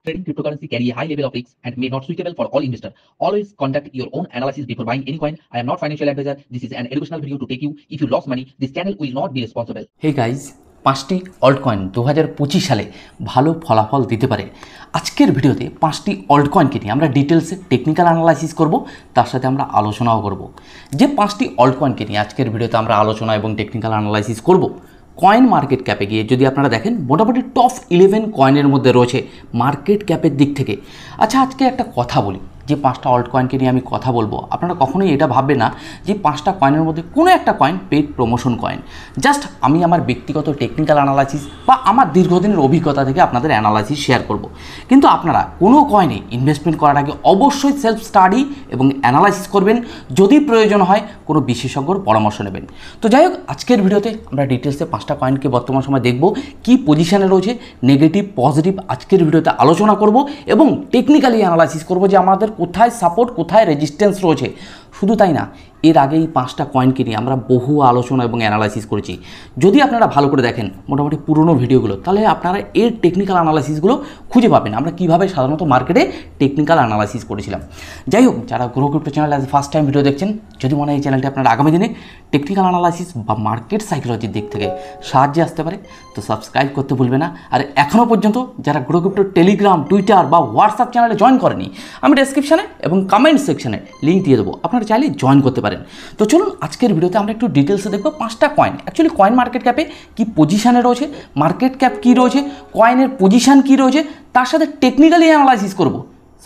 Trading cryptocurrency carry a high level of risk and may not suitable for all investors. Always conduct your own analysis before buying any coin. I am not financial advisor. This is an educational video to take you. If you lost money, this channel will not be responsible. Hey guys, 5টি altcoin 2025 সালে ভালো ফলাফল দিতে পারে। আজকের ভিডিওতে 5টি অল্টকয়েনকে নিয়ে আমরা ডিটেলসে টেকনিক্যাল অ্যানালাইসিস করব, তার সাথে আমরা আলোচনাও করব। যে 5টি অল্টকয়েনকে নিয়ে আজকের ভিডিওতে আমরা আলোচনা এবং টেকনিক্যাল অ্যানালাইসিস করব, কয়েন মার্কেট ক্যাপে গিয়ে যদি আপনারা দেখেন মোটামুটি টপ 11 কয়েনের মধ্যে রয়েছে মার্কেট ক্যাপের দিক থেকে। আচ্ছা, আজকে একটা কথা বলি, যে 5টা অল্ট কয়েনকে নিয়ে আমি কথা বলবো, আপনারা কখনোই এটা ভাববেন না যে 5টা কয়েনের মধ্যে কোনো একটা coin paid promotion coin. Just আমি আমার ব্যক্তিগত টেকনিক্যাল অ্যানালাইসিস বা আমার দীর্ঘদিনের অভিজ্ঞতা থেকে আপনাদের অ্যানালাইসিস শেয়ার করব। কিন্তু আপনারা কোনো কয়েনে ইনভেস্টমেন্ট করার আগে অবশ্যই সেলফ স্টাডি এবং অ্যানালাইসিস করবেন, যদি প্রয়োজন হয় কোনো বিশেষজ্ঞর পরামর্শ নেবেন। তো যাই হোক, আজকের ভিডিওতে আমরা ডিটেলসে 5টা কয়েনকে বর্তমান সময় দেখব, কী পজিশানে রয়েছে, নেগেটিভ পজিটিভ আজকের ভিডিওতে আলোচনা করব এবং টেকনিক্যালি অ্যানালাইসিস করব যে আমাদের কোথায় সাপোর্ট কোথায় রেজিস্ট্যান্স রয়েছে। শুধু তাই না, এর আগে এই 5টা কয়েনকে নিয়ে আমরা বহু আলোচনা এবং অ্যানালাইসিস করেছি। যদি আপনারা ভালো করে দেখেন মোটামুটি পুরনো ভিডিওগুলো, তাহলে আপনারা এর টেকনিক্যাল অ্যানালাইসিসগুলো খুঁজে পাবেন, আমরা কীভাবে সাধারণত মার্কেটে টেকনিক্যাল অ্যানালাইসিস করেছিলাম। যাই হোক, যারা grow crypto channel as first time video দেখছেন, যদি মনে হয় এই চ্যানেলটি আপনারা আগামী দিনে টেকনিক্যাল অ্যানালাইসিস বা মার্কেট সাইকোলজির দিক থেকে সাহায্যে আসতে পারে, তো সাবস্ক্রাইব করতে ভুলবে না। আর এখনও পর্যন্ত যারা গ্রো ক্রিপ্টো টেলিগ্রাম, টুইটার বা হোয়াটসঅ্যাপ চ্যানেলে জয়েন করেনি, আমি ডেসক্রিপশানে এবং কমেন্ট সেকশানে লিঙ্ক দিয়ে দেবো, আপনারা চাইলে জয়েন করতে পারেন। তো চলুন, আজকের ভিডিওতে আমরা একটু ডিটেলসে দেখবো 5টা কয়েন অ্যাকচুয়ালি কয়েন মার্কেট ক্যাপে কী পজিশানে রয়েছে, মার্কেট ক্যাপ কী রয়েছে, কয়েনের পজিশান কী রয়েছে, তার সাথে টেকনিক্যালি অ্যানালাইসিস করব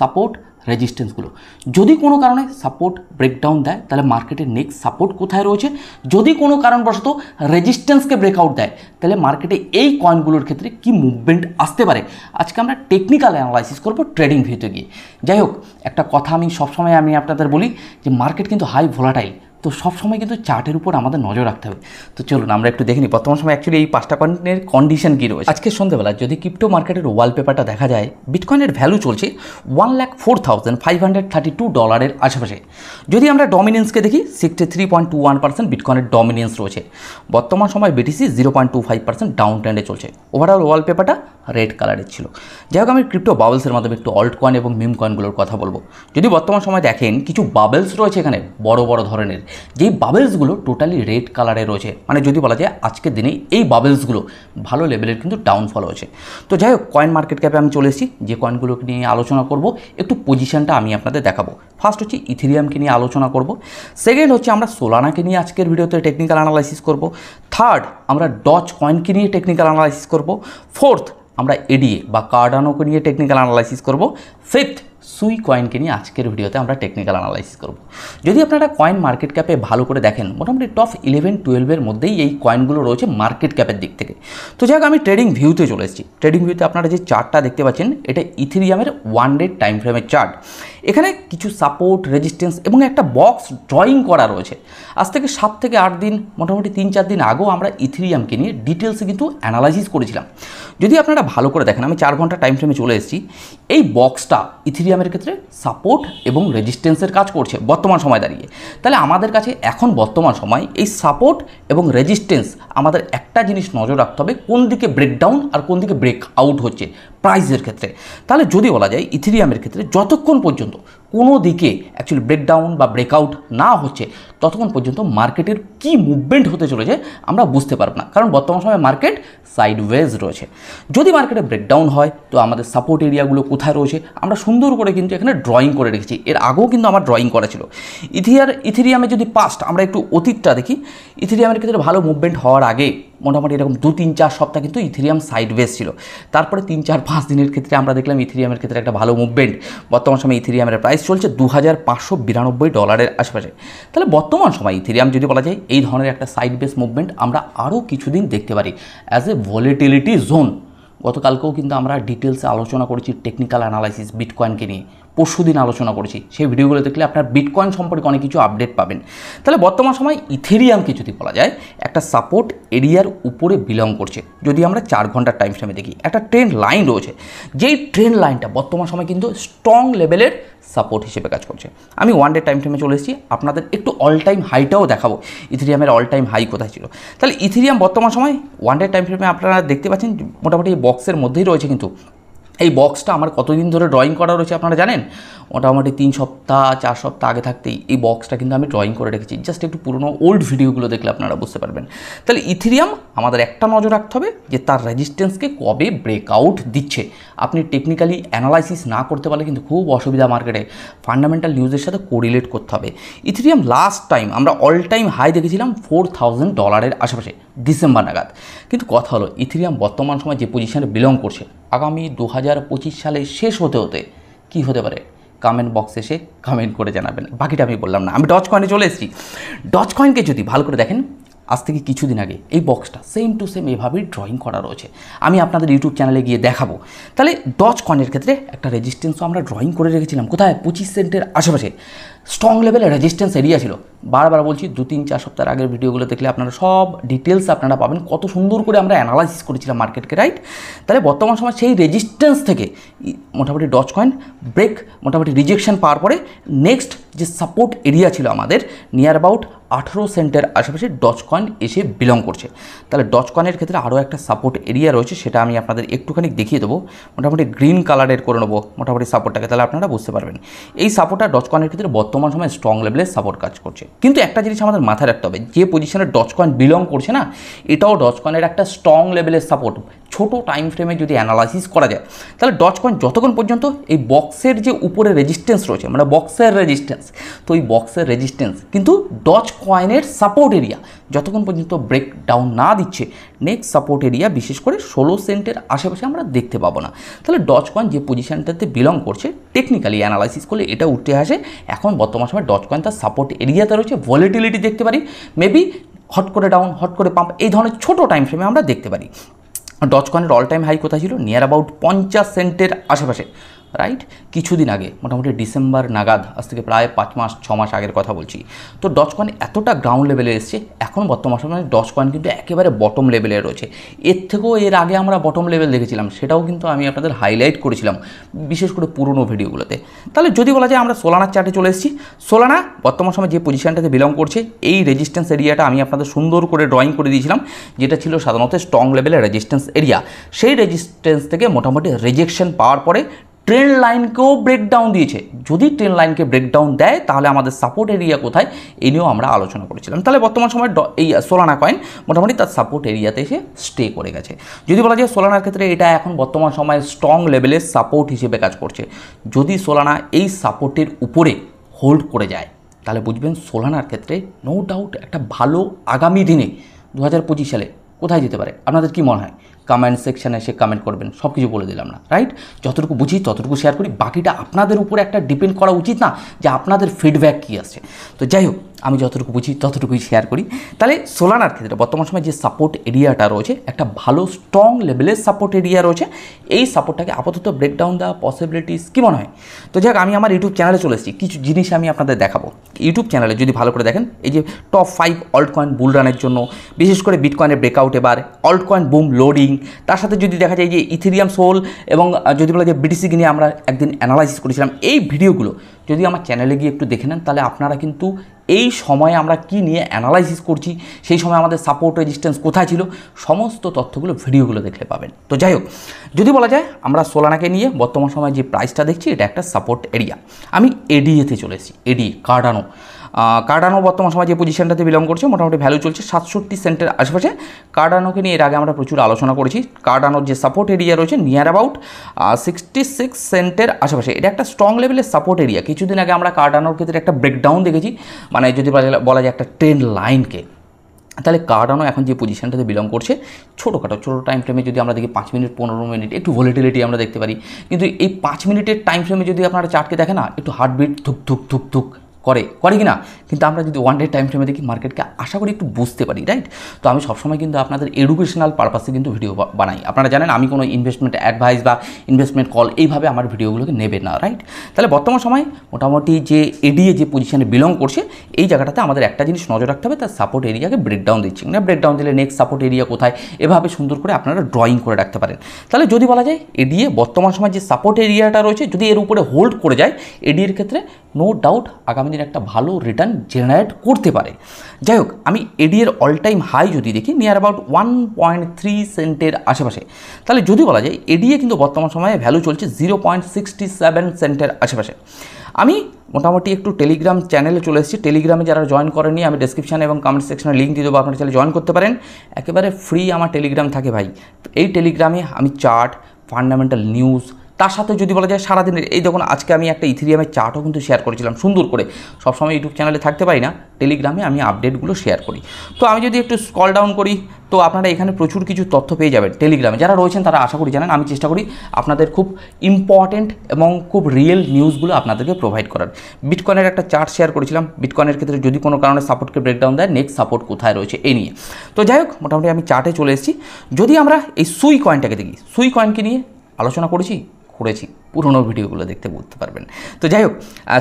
সাপোর্ট রেজিস্ট্যান্সগুলো। যদি কোনো কারণে সাপোর্ট ব্রেকডাউন দেয়, তাহলে মার্কেটের নেক্সট সাপোর্ট কোথায় রয়েছে, যদি কোনো কারণবশত রেজিস্ট্যান্সকে ব্রেকআউট দেয়, তাহলে মার্কেটে এই কয়েনগুলোর ক্ষেত্রে কি মুভমেন্ট আসতে পারে, আজকে আমরা টেকনিক্যাল অ্যানালাইসিস করব ট্রেডিং ভিউতে গিয়ে। যাই হোক, একটা কথা আমি সবসময় আপনাদের বলি যে মার্কেট কিন্তু হাই ভোলাটাইল, তো সবসময় কিন্তু চার্টের উপর আমাদের নজর রাখতে হবে। তো চলুন আমরা একটু দেখে নিই বর্তমান সময় অ্যাকচুয়ালি এই 5টা কয়েনের কন্ডিশন কী রয়েছে। আজকে সন্ধ্যেবেলা যদি ক্রিপ্টো মার্কেটের ওয়ালপেপারটা দেখা যায়, বিটকয়েনের ভ্যালু চলছে $1,04,532 আশেপাশে। যদি আমরা ডমিনেন্সকে দেখি 63.21% বিটকয়েনের ডমিনেন্স রয়েছে। বর্তমান সময় বিটিসি 0.25% ডাউন ট্রেন্ডে চলছে। ওভারঅল ওয়ালপেপারটা রেড কালারের ছিল। যাই হোক, আমি ক্রিপ্টো বাবলসের মাধ্যমে একটু অল্ট কয়েন এবং মিম কয়েনগুলোর কথা বলবো। যদি বর্তমান সময় দেখেন কিছু বাবলস রয়েছে এখানে বড় বড় ধরনের, যেই বাবলসগুলো টোটালি রেড কালারে রয়েছে, মানে যদি বলা যায় আজকের দিনে এই বাবলসগুলো ভালো লেভেলের কিন্তু ডাউনফল হয়েছে। তো যাই হোক, কয়েন মার্কেট ক্যাপে আমি চলে এসেছি, যে কয়েনগুলোকে নিয়ে আলোচনা করব একটু পজিশনটা আমি আপনাদের দেখাবো। ফার্স্ট হচ্ছে ইথেরিয়ামকে নিয়ে আলোচনা করব, সেকেন্ড হচ্ছে আমরা সোলানাকে নিয়ে আজকের ভিডিওতে টেকনিক্যাল অ্যানালাইসিস করব, থার্ড আমরা ডজ কয়েনকে নিয়ে টেকনিক্যাল অ্যানালাইসিস করব, ফোর্থ আমরা এডিএ বা কার্ডানোকে নিয়ে টেকনিক্যাল অ্যানালাইসিস করব, ফিফথ সুই কয়েনকে নিয়ে আজকের ভিডিওতে আমরা টেকনিক্যাল অ্যানালাইসিস করব। যদি আপনারা কয়েন মার্কেট ক্যাপে ভালো করে দেখেন, মোটামুটি টপ 11-12 মধ্যেই এই কয়েনগুলো রয়েছে মার্কেট ক্যাপের দিক থেকে। তো যাই হোক, আমি ট্রেডিং ভিউতে চলে এসেছি। ট্রেডিং ভিউতে আপনারা যে চার্টটা দেখতে পাচ্ছেন, এটা ইথেরিয়ামের 1 ডে টাইম ফ্রেমের চার্ট। এখানে কিছু সাপোর্ট রেজিস্ট্যান্স এবং একটা বক্স ড্রয়িং করা রয়েছে। আজ থেকে 7 থেকে 8 দিন, মোটামুটি 3-4 দিন আগেও আমরা ইথেরিয়ামকে নিয়ে ডিটেলসে কিন্তু অ্যানালাইসিস করেছিলাম। যদি আপনারা ভালো করে দেখেন, আমি 4 ঘন্টা টাইম ফ্রেমে চলে এসেছি, এই বক্সটা ইথেরিয়ামের ক্ষেত্রে সাপোর্ট এবং রেজিস্ট্যান্সের কাজ করছে বর্তমান সময় দাঁড়িয়ে। তাহলে আমাদের কাছে এখন বর্তমান সময় এই সাপোর্ট এবং রেজিস্ট্যান্স, আমাদের একটা জিনিস নজর রাখতে হবে, কোন দিকে ব্রেকডাউন আর কোন দিকে ব্রেক আউট হচ্ছে প্রাইসের ক্ষেত্রে। তাহলে যদি বলা যায় ইথেরিয়ামের ক্ষেত্রে যতক্ষণ পর্যন্ত কোনো দিকে অ্যাকচুয়ালি ব্রেকডাউন বা ব্রেকআউট না হচ্ছে, ততক্ষণ পর্যন্ত মার্কেটের কী মুভমেন্ট হতে চলেছে আমরা বুঝতে পারব না, কারণ বর্তমান সময় মার্কেট সাইডওয়েজ রয়েছে। যদি মার্কেটে ব্রেকডাউন হয়, তো আমাদের সাপোর্ট এরিয়াগুলো কোথায় রয়েছে আমরা সুন্দর করে কিন্তু এখানে ড্রয়িং করে রেখেছি। এর আগেও কিন্তু আমার ড্রয়িং করা ছিল। ইথেরিয়ামে যদি পাস্ট আমরা একটু অতীতটা দেখি, ইথেরিয়ামের ক্ষেত্রে ভালো মুভমেন্ট হওয়ার আগে মোটামুটি এরকম 2-3-4 সপ্তাহ কিন্তু ইথেরিয়াম সাইডওয়েজ ছিল। তারপরে 3-4-5 দিনের ক্ষেত্রে আমরা দেখলাম ইথেরিয়ামের ক্ষেত্রে একটা ভালো মুভমেন্ট। বর্তমান সময় ইথেরিয়ামের প্রাইস চলছে $2,592 আশেপাশে। তাহলে বর্তমান সময় ইথেরিয়াম যদি বলা যায় এই ধরনের একটা সাইডওয়েজ মুভমেন্ট আমরা আরও কিছুদিন দেখতে পারি অ্যাজ এ ভলিটিলিটি জোন। গতকালকেও কিন্তু আমরা ডিটেলসে আলোচনা করেছি টেকনিক্যাল অ্যানালাইসিস বিটকয়েনকে নিয়ে, পরশুদিন আলোচনা করেছি। সেই ভিডিওগুলো দেখলে আপনার বিটকয়েন সম্পর্কে অনেক কিছু আপডেট পাবেন। তাহলে বর্তমান সময় ইথেরিয়ামকে যদি বলা যায় একটা সাপোর্ট এরিয়ার উপরে বিলং করছে। যদি আমরা 4 ঘন্টার টাইম ফ্রেমে দেখি, একটা ট্রেন্ড লাইন রয়েছে, যেই ট্রেন্ড লাইনটা বর্তমান সময় কিন্তু স্ট্রং লেভেলের সাপোর্ট হিসেবে কাজ করছে। আমি 1 ডে টাইম ফ্রেমে চলে এসেছি, আপনাদের একটু অল টাইম হাইটাও দেখাবো, ইথেরিয়ামের অল টাইম হাই কোথায় ছিল। তাহলে ইথেরিয়াম বর্তমান সময় 1 ডে টাইম ফ্রেমে আপনারা দেখতে পাচ্ছেন মোটামুটি বক্সের মধ্যেই রয়েছে, কিন্তু এই বক্সটা আমার কতদিন ধরে ড্রয়িং করা রয়েছে আপনারা জানেন? মোটামুটি 3 সপ্তাহ 4 সপ্তাহ আগে থাকতেই এই বক্সটা কিন্তু আমি ড্রয়িং করে রেখেছি। জাস্ট একটু পুরনো ওল্ড ভিডিওগুলো দেখলে আপনারা বুঝতে পারবেন। তাহলে ইথেরিয়াম আমাদের একটা নজর রাখতে হবে যে তার রেজিস্ট্যান্সকে কবে ব্রেকআউট দিচ্ছে। আপনি টেকনিক্যালি অ্যানালাইসিস না করতে পারলে কিন্তু খুব অসুবিধা মার্কেটে। ফান্ডামেন্টাল নিউজের সাথে কোরিলেট করতে হবে। ইথেরিয়াম লাস্ট টাইম আমরা অল টাইম হাই দেখেছিলাম $4,000 আশেপাশে ডিসেম্বর নাগাদ। কিন্তু কথা হলো ইথেরিয়াম বর্তমান সময় যে পজিশনে বিলং করছে, আগামী 2025 সালে শেষ হতে হতে কী হতে পারে কমেন্ট বক্সে এসে কমেন্ট করে জানাবেন। বাকিটা আমি বললাম না, আমি ডজ কয়েনে চলে এসেছি। ডজ কয়েনকে যদি ভালো করে দেখেন, আজ থেকে কিছুদিন আগে এই বক্সটা সেম টু সেম এভাবেই ড্রয়িং করা রয়েছে। আমি আপনাদের ইউটিউব চ্যানেলে গিয়ে দেখাবো। তাহলে ডজ কয়েনের ক্ষেত্রে একটা রেজিস্ট্যান্সও আমরা ড্রয়িং করে রেখেছিলাম কোথায়, 25 সেন্টের আশেপাশে। স্ট্রং লেভেলের রেজিস্ট্যান্স এরিয়া ছিল। বারবার বলছি 2-3-4 সপ্তাহ আগের ভিডিওগুলো দেখলে আপনারা সব ডিটেলস আপনারা পাবেন, কত সুন্দর করে আমরা অ্যানালাইসিস করেছিলাম মার্কেটকে, রাইট? তাহলে বর্তমান সময় সেই রেজিস্ট্যান্স থেকে মোটামুটি ডজ কয়েন ব্রেক মোটামুটি রিজেকশন পাওয়ার পরে নেক্সট যে সাপোর্ট এরিয়া ছিল আমাদের নিয়ার অ্যাবাউট 18 সেন্টের আশেপাশে ডজ কয়েন এসে বিলং করছে। তাহলে ডজ কয়েনের ক্ষেত্রে আরও একটা সাপোর্ট এরিয়া রয়েছে, সেটা আমি আপনাদের একটুখানি দেখিয়ে দেবো। মোটামুটি গ্রিন কালারের করে নেবো মোটামুটি সাপোর্টটাকে, তাহলে আপনারা বুঝতে পারবেন। এই সাপোর্টটা ডজ কয়েনের ক্ষেত্রে বর্তমান সময় স্ট্রং লেভেলের সাপোর্ট কাজ করছে। কিন্তু একটা জিনিস আমাদের মাথায় রাখতে হবে, যে পজিশনে ডজ কয়েন বিলং করছে না, এটাও ডজ কয়েনের একটা স্ট্রং লেভেলের সাপোর্ট। ছোটো টাইম ফ্রেমে যদি অ্যানালাইসিস করা যায়, তাহলে ডজ কয়েন যতক্ষণ পর্যন্ত এই বক্সের যে উপরে রেজিস্ট্যান্স রয়েছে, মানে বক্সের রেজিস্ট্যান্স, তো এই বক্সের রেজিস্ট্যান্স কিন্তু ডজ কয়েনের সাপোর্ট এরিয়া যতক্ষণ পর্যন্ত ব্রেক ডাউন না দিচ্ছে, নেক্সট সাপোর্ট এরিয়া বিশেষ করে 16 সেন্টের আশেপাশে আমরা দেখতে পাবো না। তাহলে ডজ কয়েন যে পজিশনটাতে বিলং করছে, টেকনিক্যালি অ্যানালাইসিস করলে এটা উঠে আসে এখন বর্তমান সময় ডজ কয়েন তার সাপোর্ট এরিয়াতে রয়েছে। ভলিটিলিটি দেখতে পারি, মেবি হট করে ডাউন, হট করে পাম্প, এই ধরনের ছোটো টাইম ফ্রেমে আমরা দেখতে পারি। ডজ কয়েনের অল টাইম হাই কোথায় ছিল, নিয়ার অ্যাবাউট 50 সেন্টের আশেপাশে, রাইট? কিছুদিন আগে মোটামুটি ডিসেম্বর নাগাদ, আজ থেকে প্রায় 5-6 মাস আগের কথা বলছি। তো ডজ কয়েন এতটা গ্রাউন্ড লেভেলে এসছে, এখন বর্তমান সময় ডজ কয়েন কিন্তু একেবারে বটম লেভেলে রয়েছে। এর থেকেও এর আগে আমরা বটম লেভেল দেখেছিলাম, সেটাও কিন্তু আমি আপনাদের হাইলাইট করেছিলাম বিশেষ করে পুরনো ভিডিওগুলোতে। তাহলে যদি বলা যায় আমরা সোলানার চার্টে চলে এসেছি, সোলানা বর্তমান সময় যে পজিশনটাতে বিলং করছে, এই রেজিস্ট্যান্স এরিয়াটা আমি আপনাদের সুন্দর করে ড্রয়িং করে দিয়েছিলাম, যেটা ছিল সাধারণত স্ট্রং লেভেলের রেজিস্ট্যান্স এরিয়া। সেই রেজিস্ট্যান্স থেকে মোটামুটি রিজেকশন পাওয়ার পরে ট্রেন্ড লাইনকেও ব্রেকডাউন দিয়েছে। যদি ট্রেন্ড লাইনকে ব্রেকডাউন দেয়, তাহলে আমাদের সাপোর্ট এরিয়া কোথায়, এই নিয়েও আমরা আলোচনা করেছিলাম। তাহলে বর্তমান সময় এই সোলানা কয়েন মোটামুটি তার সাপোর্ট এরিয়াতে এসে স্টে করে গেছে। যদি বলা যায় সোলানার ক্ষেত্রে এটা এখন বর্তমান সময়ে স্ট্রং লেভেলের সাপোর্ট হিসেবে কাজ করছে। যদি সোলানা এই সাপোর্টের উপরে হোল্ড করে যায়, তাহলে বুঝবেন সোলানার ক্ষেত্রে নো ডাউট একটা ভালো আগামী দিনে 2025 সালে কোথায় যেতে পারে। আপনাদের কি মনে হয়? কমেন্ট সেকশানে এসে কমেন্ট করবেন, সব কিছু বলে দিলাম না, রাইট? যতটুকু বুঝি ততটুকু শেয়ার করি, বাকিটা আপনাদের উপরে একটা ডিপেন্ড করা উচিত না যে আপনাদের ফিডব্যাক কী আসছে। তো যাই হোক, আমি যতটুকু বুঝি ততটুকুই শেয়ার করি। তাহলে সোলানার ক্ষেত্রে বর্তমান সময় যে সাপোর্ট এরিয়াটা রয়েছে, একটা ভালো স্ট্রং লেভেলের সাপোর্ট এরিয়া রয়েছে। এই সাপোর্টটাকে আপাতত ব্রেকডাউন দেওয়া পসিবিলিটিস কী মনে হয়? তো যাক, আমি আমার ইউটিউব চ্যানেলে চলে এসেছি, কিছু জিনিস আমি আপনাদের দেখাবো। ইউটিউব চ্যানেলে যদি ভালো করে দেখেন, এই যে টপ 5 অল্ট কয়েন বুল রানের জন্য, বিশেষ করে বিটকয়েনের ব্রেকআউট, এবার অল্ট কয়েন বুম লোডিং, তার সাথে যদি দেখা যায় যে ইথেরিয়াম সোল, এবং যদি বলা যায় বিটিসিকে নিয়ে আমরা একদিন অ্যানালাইসিস করেছিলাম, এই ভিডিওগুলো যদি আমার চ্যানেলে গিয়ে একটু দেখে নেন, তাহলে আপনারা কিন্তু এই সময়ে আমরা কি নিয়ে অ্যানালাইসিস করছি, সেই সময় আমাদের সাপোর্ট রেজিস্ট্যান্স কোথায় ছিল, সমস্ত তথ্যগুলো ভিডিওগুলো দেখলে পাবেন। তো যাই হোক, যদি বলা যায় আমরা সোলানাকে নিয়ে বর্তমান সময় যে প্রাইসটা দেখছি, এটা একটা সাপোর্ট এরিয়া। আমি এডিএতে চলে এসেছি, কার্ডানো বর্তমান সময় যে পজিশনটাতে বিলং করছে, মোটামুটি ভ্যালু চলছে 67 সেন্টের আশেপাশে। কার্ডানোকে নিয়ে এর আগে আমরা প্রচুর আলোচনা করেছি। কার্ডানোর যে সাপোর্ট এরিয়া রয়েছে নিয়ার অ্যাবাউট 66 সেন্টের আশেপাশে, এটা একটা স্ট্রং লেভেলের সাপোর্ট এরিয়া। কিছুদিন আগে আমরা কার্ডানোর ক্ষেত্রে একটা ব্রেকডাউন দেখেছি, মানে যদি বলা যায় একটা ট্রেন্ড লাইনকে। তাহলে কার্ডানো এখন যে পজিশনটাতে বিলং করছে, ছোটো টাইম ফ্রেমে যদি আমরা দেখি 5 মিনিট 15 মিনিট একটু ভলিটিলিটি আমরা দেখতে পারি। কিন্তু এই 5 মিনিটের টাইম ফ্রেমে যদি আপনারা চার্টকে দেখেন না, একটু হার্টবিট ধুক ধুক ধুক ধুক করে কি না? কিন্তু আমরা যদি ওয়ান ডে টাইম ফ্রেমে দেখি, মার্কেটকে আশা করি একটু বুঝতে পারি, রাইট? তো আমি সবসময় কিন্তু আপনাদের এডুকেশনাল পারপাসে কিন্তু ভিডিও বানাই। আপনারা জানেন আমি কোনো ইনভেস্টমেন্ট অ্যাডভাইস বা ইনভেস্টমেন্ট কল এইভাবে আমার ভিডিওগুলোকে নেবে না, রাইট? তাহলে বর্তমান সময় মোটামুটি যে এডিএ যে পজিশনে বিলং করছে, এই জায়গাটাতে আমাদের একটা জিনিস নজর রাখতে হবে, তার সাপোর্ট এরিয়াকে ব্রেকডাউন দিচ্ছে না। ব্রেকডাউন দিলে নেক্সট সাপোর্ট এরিয়া কোথায়, এভাবে সুন্দর করে আপনারা ড্রয়িং করে রাখতে পারেন। তাহলে যদি বলা যায় এডিএ বর্তমান সময় যে সাপোর্ট এরিয়াটা রয়েছে, যদি এর উপরে হোল্ড করে যায়, এডিএর ক্ষেত্রে নো ডাউট আগামী দিনে একটা ভালো রিটার্ন জেনারেট করতে পারে। যাই হোক, আমি এডি এর অল টাইম হাই যদি দেখি নিয়ার অ্যাবাউট 1.3 সেন্টের আশেপাশে, তাহলে যদি বলা যায় এডিএ কিন্তু বর্তমান সময়ে ভ্যালু চলছে 0.67 সেন্টের আশেপাশে। আমি মোটামুটি একটু টেলিগ্রাম চ্যানেলে চলে এসেছি। টেলিগ্রামে যারা জয়েন করেনি আমি ডেসক্রিপশানে এবং কমেন্ট সেকশনে লিঙ্ক দিয়ে দেবো, আপনারা চাইলে জয়েন করতে পারেন। একেবারে ফ্রি আমার টেলিগ্রাম থাকে ভাই। এই টেলিগ্রামে আমি চার্ট, ফান্ডামেন্টাল নিউজ, তার সাথে যদি বলা যায় সারাদিনের, এই দেখুন আজকে আমি একটা ইথেরিয়ামের চার্টও কিন্তু শেয়ার করেছিলাম সুন্দর করে। সবসময় ইউটিউব চ্যানেলে থাকতে পারি না, টেলিগ্রামে আমি আপডেটগুলো শেয়ার করি। তো আমি যদি একটু স্ক্রল ডাউন করি তো আপনারা এখানে প্রচুর কিছু তথ্য পেয়ে যাবেন টেলিগ্রামে। যারা রয়েছেন তারা আশা করি জানেন, আমি চেষ্টা করি আপনাদের খুব ইম্পর্টেন্ট এবং খুব রিয়েল নিউজগুলো আপনাদেরকে প্রোভাইড করার। বিটকয়েনের একটা চার্ট শেয়ার করেছিলাম, বিটকয়েনের ক্ষেত্রে যদি কোনো কারণে সাপোর্টকে ব্রেকডাউন দেয়, নেক্সট সাপোর্ট কোথায় রয়েছে এই নিয়ে। তো যাই হোক, মোটামুটি আমি চার্টে চলে এসেছি। যদি আমরা এই সুই কয়েনটাকে দেখি, সুই কয়েনকে নিয়ে আলোচনা করেছি, পুরোনো ভিডিওগুলো দেখতে বুঝতে পারবেন। তো যাই হোক,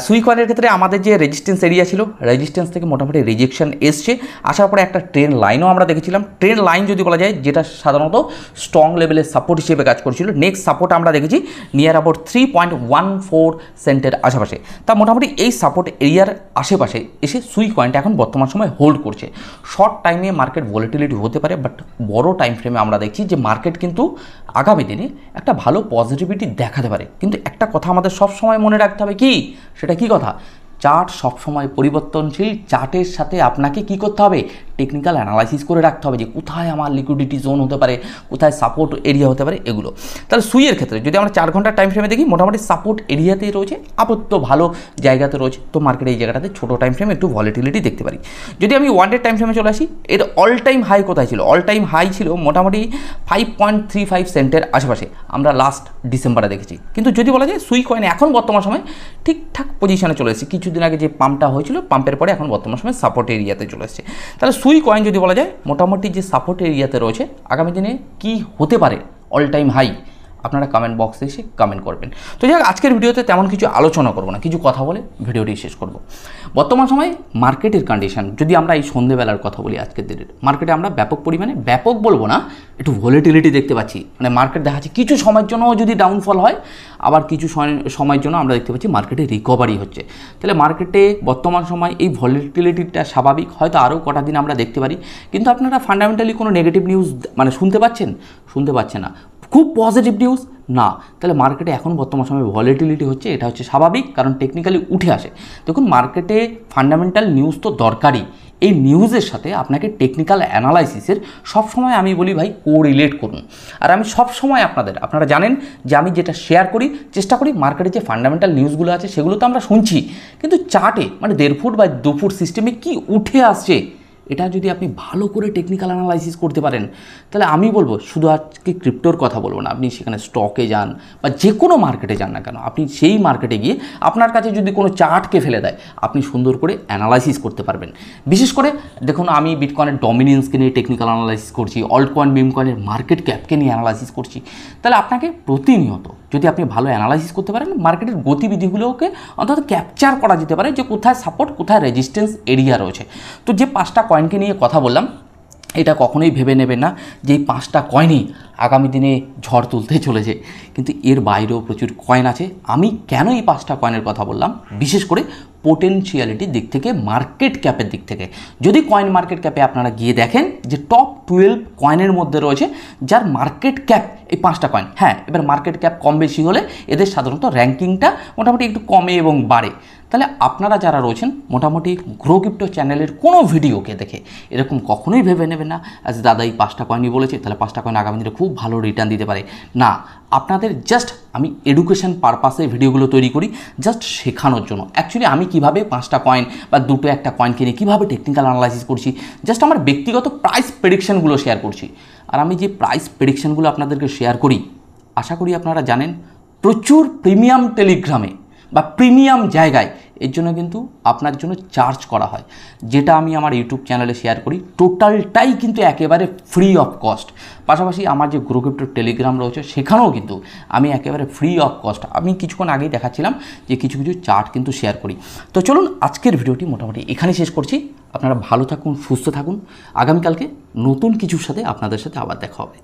সুই কয়েনের ক্ষেত্রে আমাদের যে রেজিস্ট্যান্স এরিয়া ছিল, রেজিস্ট্যান্স থেকে মোটামুটি রিজেকশন এসছে, আসার পরে একটা ট্রেন লাইনও আমরা দেখেছিলাম। ট্রেন লাইন যদি বলা যায়, যেটা সাধারণত স্ট্রং লেভেলের সাপোর্ট হিসেবে কাজ করছিল। নেক্সট সাপোর্ট আমরা দেখেছি নিয়ার অ্যাবাউট 3.14 সেন্টের আশেপাশে। তা মোটামুটি এই সাপোর্ট এরিয়ার আশেপাশে এসে সুই কয়েনটা এখন বর্তমান সময় হোল্ড করছে। শর্ট টাইমে মার্কেট ভলিটিলিটি হতে পারে, বাট বড় টাইম ফ্রেমে আমরা দেখছি যে মার্কেট কিন্তু আগামী দিনে একটা ভালো পজিটিভিটি দেখাতে পারে। কিন্তু একটা কথা আমাদের সব সময় মনে রাখতে হবে, কি সেটা কি কথা, চার্ট সবসময় পরিবর্তনশীল। চার্টের সাথে আপনাকে কি করতে হবে, টেকনিক্যাল অ্যানালাইসিস করে রাখতে হবে যে কোথায় আমার লিকুইডিটি জোন হতে পারে, কোথায় সাপোর্ট এরিয়া হতে পারে, এগুলো। তাহলে সুইয়ের ক্ষেত্রে যদি আমরা 4 ঘন্টার টাইম ফ্রেমে দেখি, মোটামুটি সাপোর্ট এরিয়াতেই রয়েছে, আপাতত ভালো জায়গাতে রয়েছে। তো মার্কেট এই জায়গাটাতে ছোটো টাইম ফ্রেমে একটু ভলিটিলিটি দেখতে পারি। যদি আমি 1 ডে টাইম ফ্রেমে চলে আসি, এর অল টাইম হাই কোথায় ছিল, অল টাইম হাই ছিল মোটামুটি 5.35 সেন্টের আশেপাশে, আমরা লাস্ট ডিসেম্বরে দেখেছি। কিন্তু যদি বলা যায় সুই কয়েন এখন বর্তমান সময় ঠিকঠাক পজিশনে চলে এসেছে। কিছুদিন আগে যে পাম্পটা হয়েছিল, পাম্পের পরে এখন বর্তমান সময় সাপোর্ট এরিয়াতে চলে এসেছে। তাহলে সুই কয়েন যদি বলা যায় মোটামুটি যে সাপোর্ট এরিয়াতে রয়েছে, আগামী দিনে কি হতে পারে অল টাইম হাই, আপনারা কমেন্ট বক্সে এসে কমেন্ট করবেন। তো যাই হোক, আজকের ভিডিওতে তেমন কিছু আলোচনা করব না, কিছু কথা বলে ভিডিওটি শেষ করব। বর্তমান সময়ে মার্কেটের কন্ডিশন যদি আমরা এই সন্ধ্যেবেলার কথা বলি, আজকের দিনের মার্কেটে আমরা ব্যাপক পরিমাণে, ব্যাপক বলবো না, একটু ভলিটিলিটি দেখতে পাচ্ছি। মানে মার্কেট দেখাচ্ছে কিছু সময়ের জন্য যদি ডাউনফল হয়, আবার কিছু সময়ের জন্য আমরা দেখতে পাচ্ছি মার্কেটে রিকভারি হচ্ছে। তাহলে মার্কেটে বর্তমান সময় এই ভলিটিলিটিটা স্বাভাবিক, হয়তো আরও কটা দিন আমরা দেখতে পারি। কিন্তু আপনারা ফান্ডামেন্টালি কোনো নেগেটিভ নিউজ মানে শুনতে পাচ্ছেন না, খুব পজিটিভ নিউজ না। তাহলে মার্কেটে এখন বর্তমান সময়ে ভলিটিলিটি হচ্ছে, এটা হচ্ছে স্বাভাবিক, কারণ টেকনিক্যালি উঠে আসে। দেখুন, মার্কেটে ফান্ডামেন্টাল নিউজ তো দরকারই, এই নিউজের সাথে আপনাকে টেকনিক্যাল অ্যানালাইসিসের সবসময় আমি বলি ভাই কোরিলেট করুন। আর আমি সবসময় আপনারা জানেন যে আমি যেটা শেয়ার করি, চেষ্টা করি মার্কেটে যে ফান্ডামেন্টাল নিউজগুলো আছে সেগুলো তো আমরা শুনছি, কিন্তু চার্টে মানে 1.5 ফুট বা 2 ফুট সিস্টেমে কি উঠে আসছে, এটা যদি আপনি ভালো করে টেকনিক্যাল অ্যানালাইসিস করতে পারেন, তাহলে আমি বলবো, শুধু আজকে ক্রিপ্টোর কথা বলবো না, আপনি সেখানে স্টকে যান বা যে কোনো মার্কেটে যান না কেন, আপনি সেই মার্কেটে গিয়ে আপনার কাছে যদি কোনো চার্টকে ফেলে দেয়, আপনি সুন্দর করে অ্যানালাইসিস করতে পারবেন। বিশেষ করে দেখুন, আমি বিটকয়েনের ডমিনেন্সকে নিয়ে টেকনিক্যাল অ্যানালাইসিস করছি, অল্ট কয়েন, মিম কয়েনের মার্কেট ক্যাপকে নিয়ে অ্যানালাইসিস করছি। তাহলে আপনাকে প্রতিনিয়ত যদি আপনি ভালো অ্যানালাইসিস করতে পারেন, মার্কেটের গতিবিধিগুলোকে অন্তত ক্যাপচার করা যেতে পারে যে কোথায় সাপোর্ট, কোথায় রেজিস্ট্যান্স এরিয়া রয়েছে। তো যে 5টা কয়েনকে নিয়ে কথা বললাম, এটা কখনোই ভেবে নেবেন না যে এই 5টা কয়েনই আগামী দিনে ঝড় তুলতে চলেছে, কিন্তু এর বাইরেও প্রচুর কয়েন আছে। আমি কেন এই 5টা কয়েনের কথা বললাম, বিশেষ করে পোটেনশিয়ালিটির দিক থেকে, মার্কেট ক্যাপের দিক থেকে। যদি কয়েন মার্কেট ক্যাপে আপনারা গিয়ে দেখেন যে টপ 12 কয়েনের মধ্যে রয়েছে যার মার্কেট ক্যাপ এই 5টা কয়েন। হ্যাঁ, এবার মার্কেট ক্যাপ কম বেশি হলে এদের সাধারণত র্যাঙ্কিংটা মোটামুটি একটু কমে এবং বাড়ে। তাহলে আপনারা যারা রয়েছেন মোটামুটি গ্রো ক্রিপ্টো চ্যানেলের কোনো ভিডিওকে দেখে এরকম কখনোই ভেবে নেবেন না দাদা এই 5টা কয়েনই বলেছে, তাহলে 5টা কয়েন আগামী দিনে খুব ভালো রিটার্ন দিতে পারে। না, আপনাদের জাস্ট আমি এডুকেশন পারপাসে ভিডিওগুলো তৈরি করি, জাস্ট শেখানোর জন্য। অ্যাকচুয়ালি আমি কীভাবে 5টা কয়েন বা 2-1টা কয়েন কিনে কীভাবে টেকনিক্যাল অ্যানালাইসিস করছি, জাস্ট আমার ব্যক্তিগত প্রাইস প্রেডিকশনগুলো শেয়ার করছি। আর আমি যে প্রাইস প্রেডিকশনগুলো আপনাদেরকে শেয়ার করি, আশা করি আপনারা জানেন প্রচুর প্রিমিয়াম টেলিগ্রামে বা প্রিমিয়াম জায়গায় এর জন্য কিন্তু আপনার জন্য চার্জ করা হয়, যেটা আমি আমার ইউটিউব চ্যানেলে শেয়ার করি। টোটালটাই কিন্তু একেবারে ফ্রি অফ কস্ট। পাশাপাশি আমার যে গ্রো ক্রিপ্টো টেলিগ্রাম রয়েছে সেখানেও কিন্তু আমি একেবারে ফ্রি অফ কস্ট, আমি কিছুক্ষণ আগেই দেখাচ্ছিলাম যে কিছু চার্ট কিন্তু শেয়ার করি। তো চলুন আজকের ভিডিওটি মোটামুটি এখানে শেষ করছি। আপনারা ভালো থাকুন, সুস্থ থাকুন। আগামীকালকে নতুন কিছুর সাথে আপনাদের সাথে আবার দেখা হবে।